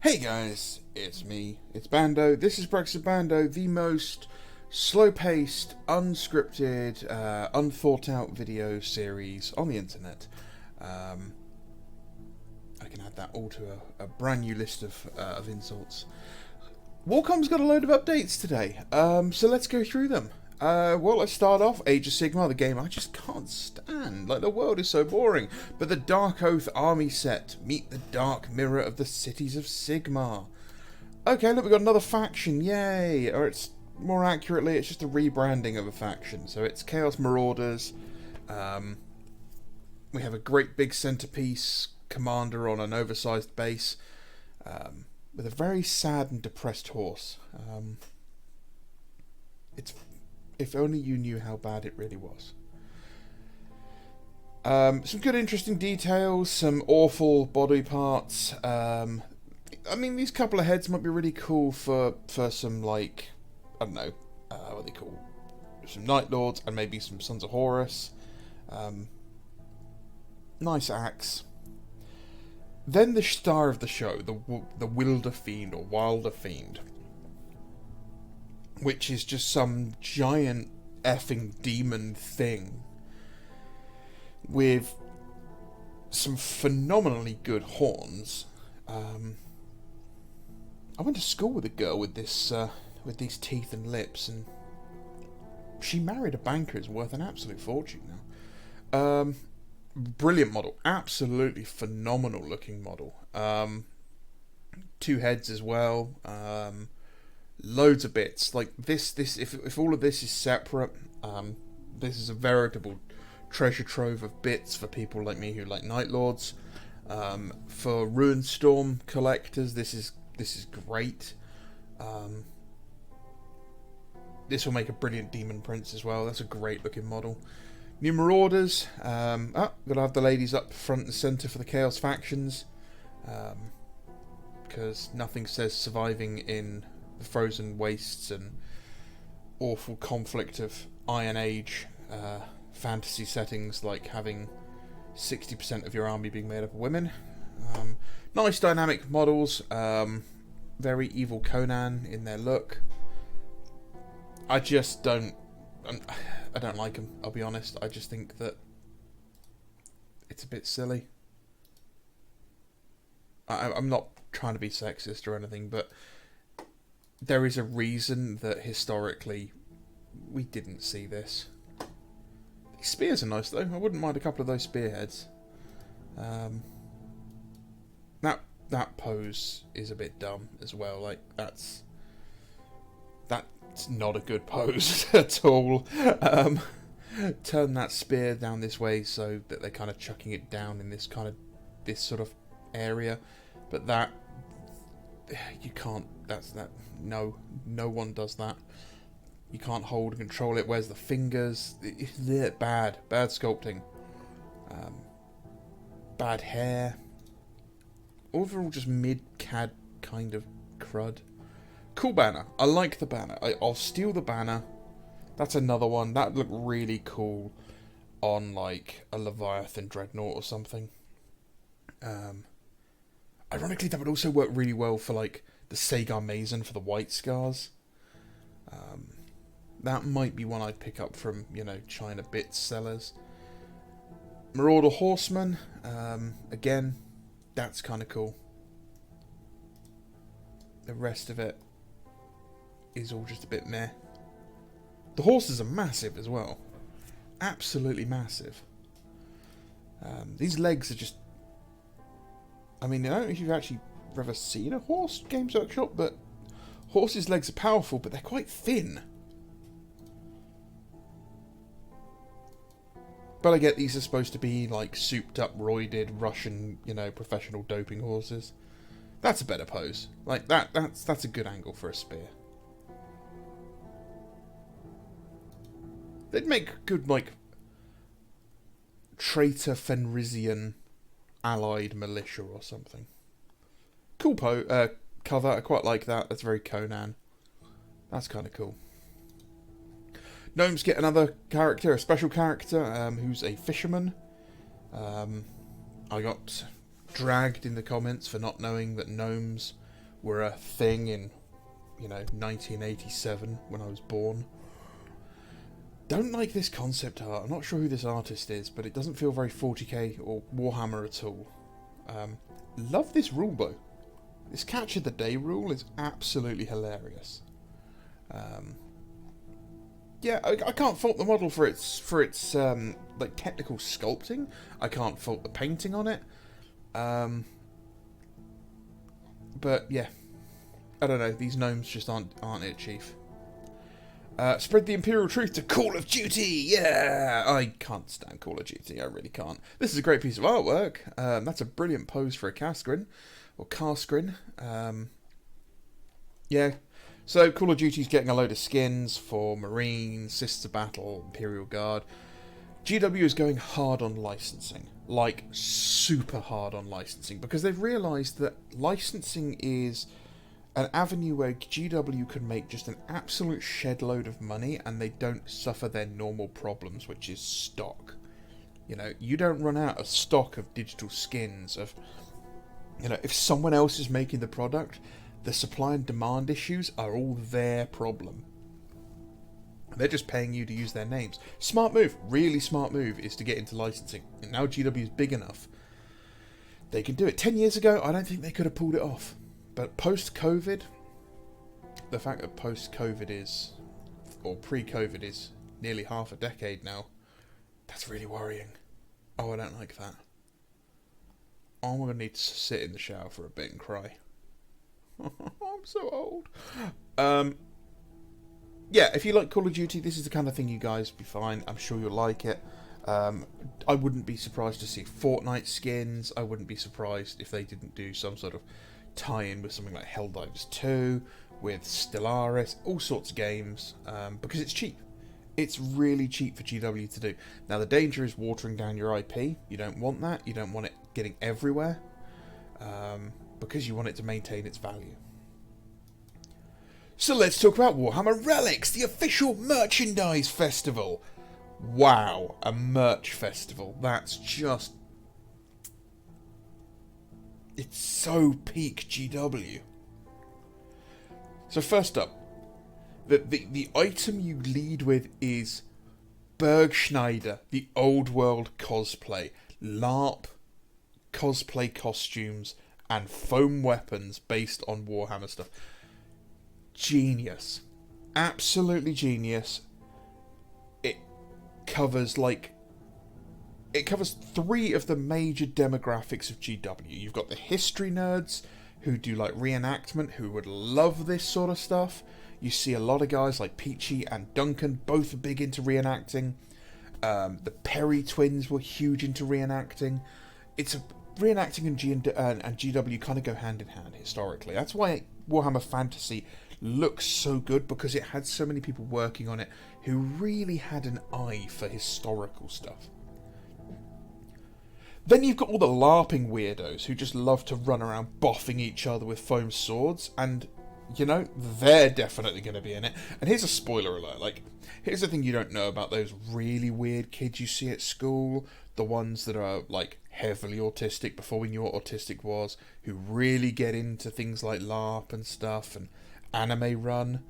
Hey guys, it's me, it's Bando. This is Brexit Bando, the most slow-paced, unscripted, unthought-out video series on the internet. I can add that all to a brand new list of insults. Warcom's got a load of updates today, so let's go through them. Well, let's start off. Age of Sigmar, the game I just can't stand. Like, the world is so boring. But the Dark Oath army set. Meet the Dark Mirror of the Cities of Sigmar. Okay, look, we've got another faction. Yay! Or it's, more accurately, it's just a rebranding of a faction. So it's Chaos Marauders. We have a great big centerpiece commander on an oversized base. With a very sad and depressed horse. If only you knew how bad it really was. Some good interesting details, some awful body parts. I mean, these couple of heads might be really cool for some, like, I don't know, what they call, some Night Lords and maybe some Sons of Horus. Nice axe. Then the star of the show, the Wilder Fiend or Wilder Fiend, which is just some giant effing demon thing with some phenomenally good horns. I went to school with a girl with this, with these teeth and lips, and she married a banker who's worth an absolute fortune now. Brilliant model, absolutely phenomenal looking model. Two heads as well. Loads of bits like this. If all of this is separate, this is a veritable treasure trove of bits for people like me who like Night Lords. For Ruinstorm collectors, this is great. This will make a brilliant Demon Prince as well. That's a great looking model. New Marauders. Gotta have the ladies up front and centre for the Chaos factions, because nothing says surviving in the frozen wastes and awful conflict of Iron Age fantasy settings like having 60% of your army being made up of women. Nice dynamic models, very evil Conan in their look. I just don't like them, I'll be honest. I just think that it's a bit silly. I'm not trying to be sexist or anything, but there is a reason that historically we didn't see this. These spears are nice though. I wouldn't mind a couple of those spearheads. That pose is a bit dumb as well. Like that's not a good pose at all. Turn that spear down this way so that they're kind of chucking it down in this sort of area, but that you can't. No one does that. You can't hold and control it. Where's the fingers? Bad sculpting. Bad hair. Overall, just mid-cad kind of crud. Cool banner. I like the banner. I'll steal the banner. That's another one. That looked really cool on like a Leviathan Dreadnought or something. Ironically, that would also work really well for like the Sagar Mason for the White Scars. That might be one I'd pick up from, China bits sellers. Marauder Horseman. Again, that's kind of cool. The rest of it is all just a bit meh. The horses are massive as well. Absolutely massive. These legs are just... I mean, I don't know if you've actually ever seen a horse, Games Workshop, but horses' legs are powerful, but they're quite thin. But I get these are supposed to be like souped up, roided Russian, professional doping horses. That's a better pose. Like that's a good angle for a spear. They'd make good, like, traitor Fenrisian allied militia or something. Cool cover. I quite like that. That's very Conan. That's kind of cool. Gnomes get another character, a special character, who's a fisherman. I got dragged in the comments for not knowing that gnomes were a thing in, 1987 when I was born. Don't like this concept art. I'm not sure who this artist is, but it doesn't feel very 40k or Warhammer at all. Love this rule though. This Catch of the Day rule is absolutely hilarious. Yeah, I can't fault the model for its like technical sculpting. I can't fault the painting on it. But yeah, I don't know. These gnomes just aren't it, Chief. Spread the Imperial truth to Call of Duty! Yeah! I can't stand Call of Duty, I really can't. This is a great piece of artwork. That's a brilliant pose for a Kaskrin. Or Karskrin. Yeah. So, Call of Duty's getting a load of skins for Marines, Sisters of Battle, Imperial Guard. GW is going hard on licensing. Like, super hard on licensing. Because they've realised that licensing is an avenue where GW can make just an absolute shed load of money and they don't suffer their normal problems, which is stock. You don't run out of stock of digital skins. If someone else is making the product, the supply and demand issues are all their problem. They're just paying you to use their names. Smart move, really smart move, is to get into licensing. And now GW is big enough, they can do it. 10 years ago, I don't think they could have pulled it off. But post-COVID, the fact that post-COVID is, or pre-COVID is, nearly half a decade now, that's really worrying. Oh, I don't like that. Oh, I'm going to need to sit in the shower for a bit and cry. I'm so old. Yeah, if you like Call of Duty, this is the kind of thing you guys be fine. I'm sure you'll like it. I wouldn't be surprised to see Fortnite skins. I wouldn't be surprised if they didn't do some sort of tie-in with something like Helldivers 2, with Stellaris, all sorts of games, because it's cheap. It's really cheap for GW to do. Now, the danger is watering down your IP. You don't want that. You don't want it getting everywhere, because you want it to maintain its value. So let's talk about Warhammer Relics, the official merchandise festival. Wow, a merch festival. That's just... it's so peak GW. So first up, the item you lead with is Bergschneider, the old world cosplay. LARP cosplay costumes and foam weapons based on Warhammer stuff. Genius. Absolutely genius. It covers three of the major demographics of GW. You've got the history nerds who do like reenactment, who would love this sort of stuff. You see a lot of guys like Peachy and Duncan, both are big into reenacting. The Perry twins were huge into reenacting. Reenacting and GW kind of go hand in hand historically. That's why Warhammer Fantasy looks so good, because it had so many people working on it who really had an eye for historical stuff. Then you've got all the LARPing weirdos who just love to run around boffing each other with foam swords, and, they're definitely going to be in it. And here's a spoiler alert, here's the thing you don't know about those really weird kids you see at school, the ones that are, heavily autistic before we knew what autistic was, who really get into things like LARP and stuff, and anime run.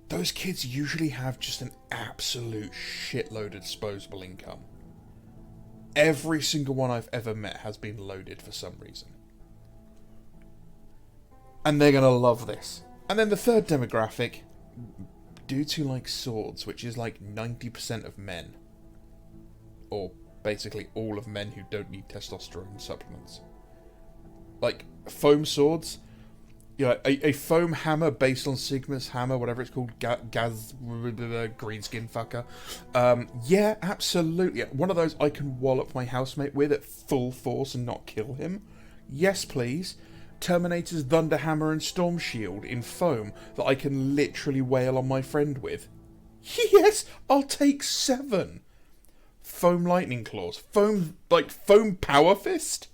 Those kids usually have just an absolute shitload of disposable income. Every single one I've ever met has been loaded for some reason. And they're going to love this. And then the third demographic, dudes who like swords, which is 90% of men. Or basically all of men who don't need testosterone supplements. Foam swords. A foam hammer based on Sigmar's hammer, whatever it's called, greenskin fucker. Yeah, absolutely. One of those I can wallop my housemate with at full force and not kill him. Yes, please. Terminator's Thunderhammer and Storm Shield in foam that I can literally wail on my friend with. Yes, I'll take 7. Foam Lightning Claws. Foam Power Fist?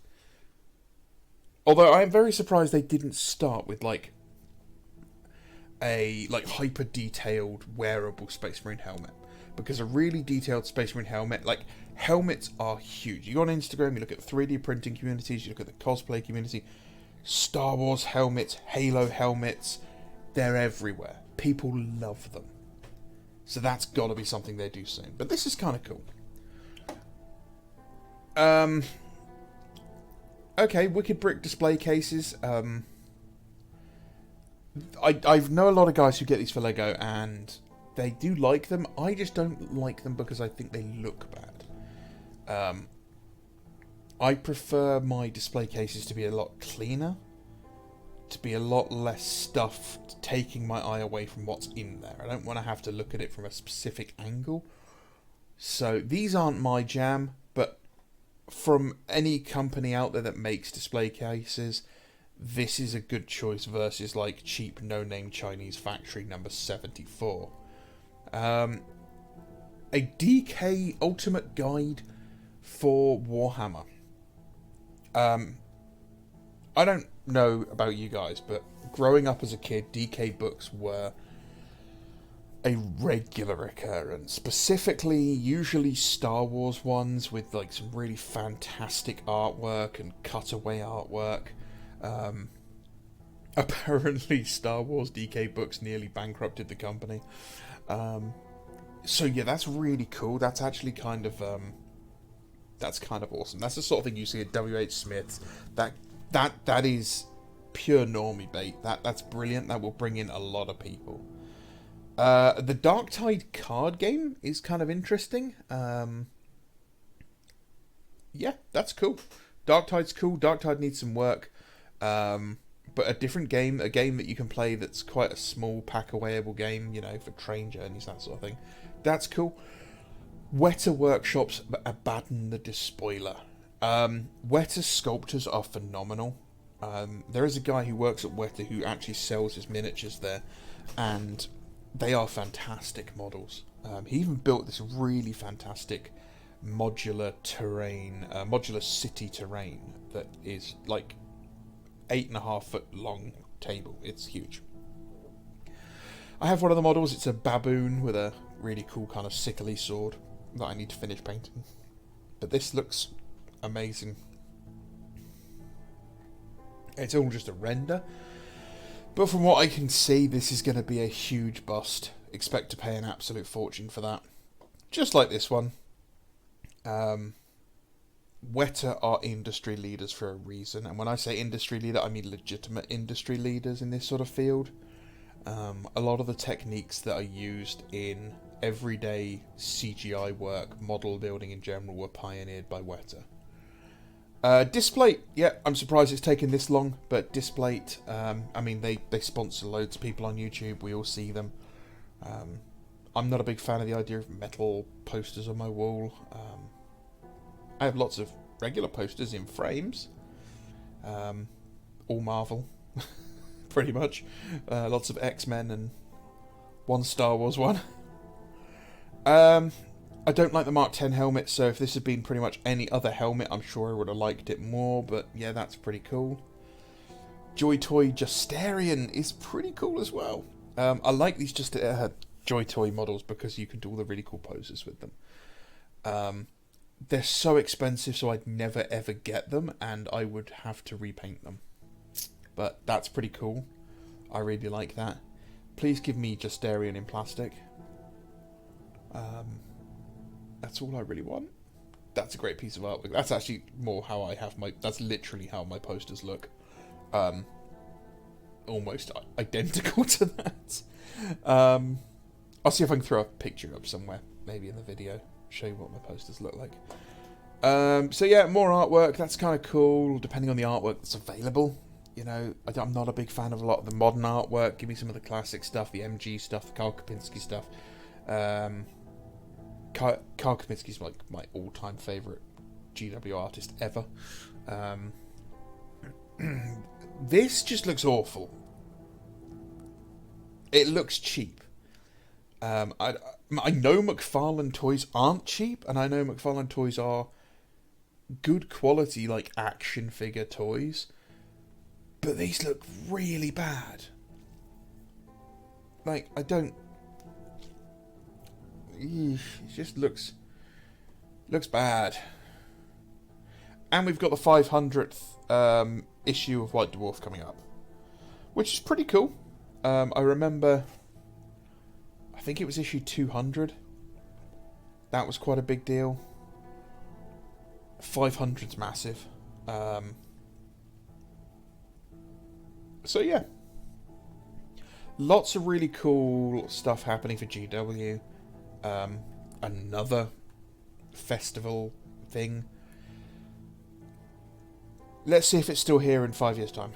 Although I am very surprised they didn't start with a hyper detailed wearable Space Marine helmet, because a really detailed Space Marine helmet, helmets are huge. You go on Instagram, you look at 3D printing communities, you look at the cosplay community. Star Wars helmets, Halo helmets, they're everywhere. People love them. So that's got to be something they do soon. But this is kind of cool. Okay, Wicked Brick display cases. I know a lot of guys who get these for Lego, and they do like them. I just don't like them because I think they look bad. I prefer my display cases to be a lot cleaner, to be a lot less stuffed, taking my eye away from what's in there. I don't want to have to look at it from a specific angle. So these aren't my jam, but from any company out there that makes display cases, this is a good choice versus like cheap no-name Chinese factory number 74. A DK Ultimate Guide for Warhammer. I don't know about you guys, but growing up as a kid, DK books were a regular occurrence. Specifically, usually Star Wars ones with like some really fantastic artwork and cutaway artwork. Apparently, Star Wars DK books nearly bankrupted the company. So yeah, that's really cool. That's actually kind of awesome. That's the sort of thing you see at WH Smith's. That is pure normie bait. That's brilliant. That will bring in a lot of people. The Darktide card game is kind of interesting. Yeah, that's cool. Darktide's cool. Darktide needs some work. But a different game, a game that you can play that's quite a small pack-awayable game, you know, for train journeys, that sort of thing. That's cool. Weta Workshop's Abaddon the Despoiler. Weta sculptors are phenomenal. There is a guy who works at Weta who actually sells his miniatures there, and they are fantastic models. He even built this really fantastic modular terrain, modular city terrain that is like 8.5 foot long table. It's huge. I have one of the models. It's a baboon with a really cool kind of sickly sword that I need to finish painting. But this looks amazing. It's all just a render. But from what I can see, this is going to be a huge bust. Expect to pay an absolute fortune for that. Just like this one. Weta are industry leaders for a reason. And when I say industry leader, I mean legitimate industry leaders in this sort of field. A lot of the techniques that are used in everyday CGI work, model building in general, were pioneered by Weta. Displate, yeah, I'm surprised it's taken this long, but Displate, I mean, they sponsor loads of people on YouTube, we all see them. I'm not a big fan of the idea of metal posters on my wall. I have lots of regular posters in frames, all Marvel, pretty much. Lots of X-Men and one Star Wars one. I don't like the Mark X helmet, so if this had been pretty much any other helmet, I'm sure I would have liked it more, but yeah, that's pretty cool. Joy Toy Justerian is pretty cool as well. I like these Joy Toy models because you can do all the really cool poses with them. They're so expensive, so I'd never ever get them, and I would have to repaint them. But that's pretty cool. I really like that. Please give me Justerian in plastic. That's all I really want. That's a great piece of artwork. That's actually more how I have that's literally how my posters look. Almost identical to that. I'll see if I can throw a picture up somewhere, maybe in the video, show you what my posters look like. So yeah, more artwork. That's kind of cool, depending on the artwork that's available. You know, I'm not a big fan of a lot of the modern artwork. Give me some of the classic stuff, the MG stuff, the Karl Kopinski stuff. Karl Kopinski's like my all-time favourite GW artist ever. This just looks awful. It looks cheap. I know McFarlane toys aren't cheap, and I know McFarlane toys are good quality, like action figure toys, but these look really bad. Like, I don't. It just looks bad. And we've got the 500th issue of White Dwarf coming up, which is pretty cool. I remember, I think it was issue 200. That was quite a big deal. 500's massive. So yeah, lots of really cool stuff happening for GW. Another festival thing. Let's see if it's still here in 5 years' time.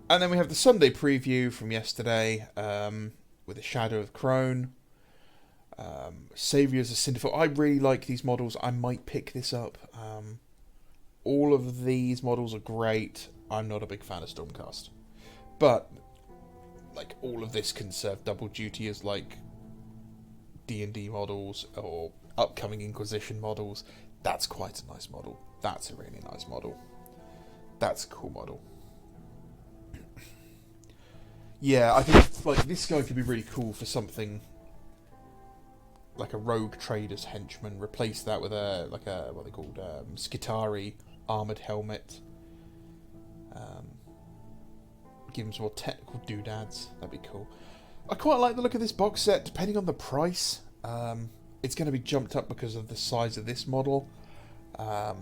And then we have the Sunday preview from yesterday, with a Shadow of Crone, Saviours of Cinderfell. I really like these models. I might pick this up. All of these models are great. I'm not a big fan of Stormcast, but like all of this can serve double duty as like D&D models or upcoming Inquisition models. That's quite a nice model. That's a really nice model. That's a cool model. Yeah, I think like this guy could be really cool for something like a rogue trader's henchman. Replace that with a what are they called, Skitari armored helmet. Give him some more technical doodads. That'd be cool. I quite like the look of this box set, depending on the price. It's going to be jumped up because of the size of this model. I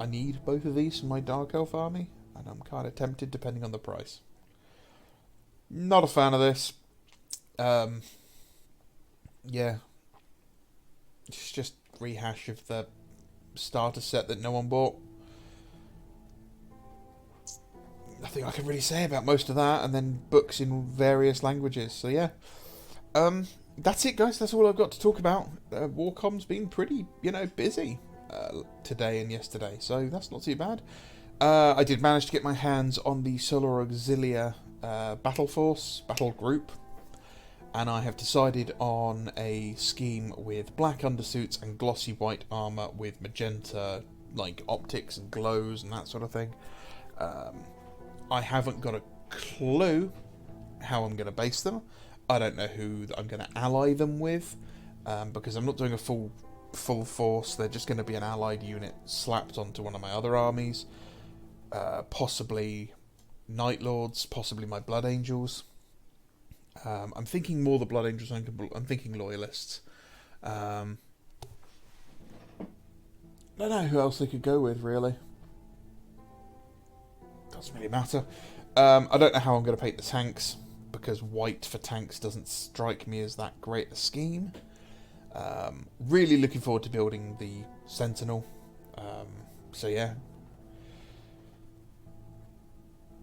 need both of these for my Dark Elf army, and I'm kind of tempted depending on the price. Not a fan of this. Yeah. It's just rehash of the starter set that no one bought. Nothing I can really say about most of that, and then books in various languages. So yeah, that's it, guys. That's all I've got to talk about. Warcom's been pretty, busy today and yesterday, so that's not too bad. I did manage to get my hands on the Solar Auxilia battle group, and I have decided on a scheme with black undersuits and glossy white armour with magenta like optics and glows and that sort of thing. I haven't got a clue how I'm going to base them. I don't know who I'm going to ally them with, because I'm not doing a full force. They're just going to be an allied unit slapped onto one of my other armies. Possibly Night Lords, possibly my Blood Angels. I'm thinking more the Blood Angels. I'm thinking Loyalists. I don't know who else they could go with, really. Doesn't really matter. I don't know how I'm going to paint the tanks, because white for tanks doesn't strike me as that great a scheme. Really looking forward to building the Sentinel. So yeah.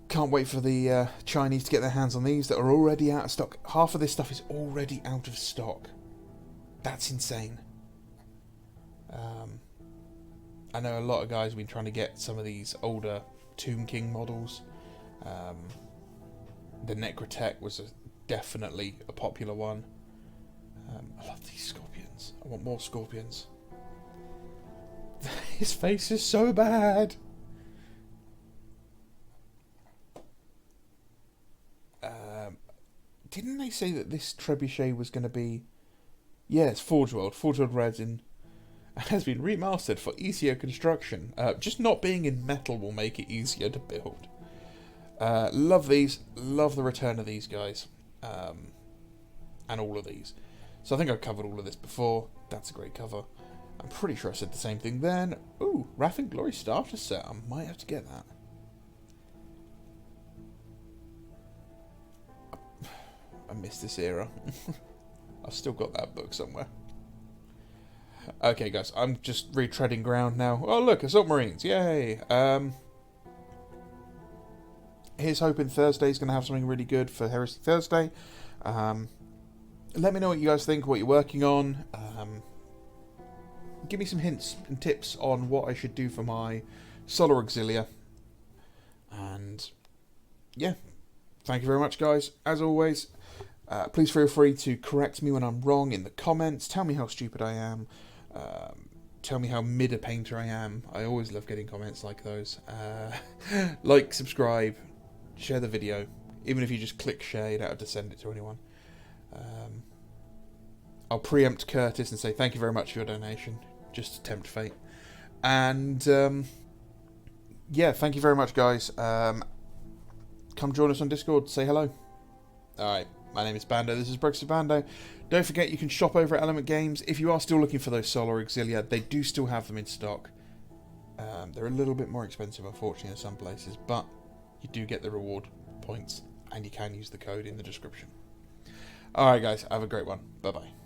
Can't wait for the Chinese to get their hands on these that are already out of stock. Half of this stuff is already out of stock. That's insane. I know a lot of guys have been trying to get some of these older Tomb King models. The Necrotech was definitely a popular one. I love these scorpions. I want more scorpions. His face is so bad. Didn't they say that this trebuchet was going to be... Yeah, it's Forge World. Forge World Resin has been remastered for easier construction. Just not being in metal will make it easier to build. Love these. Love the return of these guys. And all of these. So I think I've covered all of this before. That's a great cover. I'm pretty sure I said the same thing then. Ooh, Wrath and Glory starter set. I might have to get that. I miss this era. I've still got that book somewhere. Okay, guys, I'm just retreading ground now. Oh, look, Assault Marines. Yay. Here's hoping Thursday's going to have something really good for Heresy Thursday. Let me know what you guys think, what you're working on. Give me some hints and tips on what I should do for my Solar Auxilia. And, yeah. Thank you very much, guys. As always, please feel free to correct me when I'm wrong in the comments. Tell me how stupid I am. Tell me how mid a painter I am. I always love getting comments like those. Like, subscribe, share the video. Even if you just click share, you don't have to send it to anyone. I'll preempt Curtis and say thank you very much for your donation, just to tempt fate. And yeah, thank you very much, guys. Come join us on Discord. Say hello. Alright, my name is Bando. This is Brexit Bando. Don't forget you can shop over at Element Games. If you are still looking for those Solar Auxilia, they do still have them in stock. They're a little bit more expensive, unfortunately, in some places, but you do get the reward points, and you can use the code in the description. Alright, guys, have a great one. Bye-bye.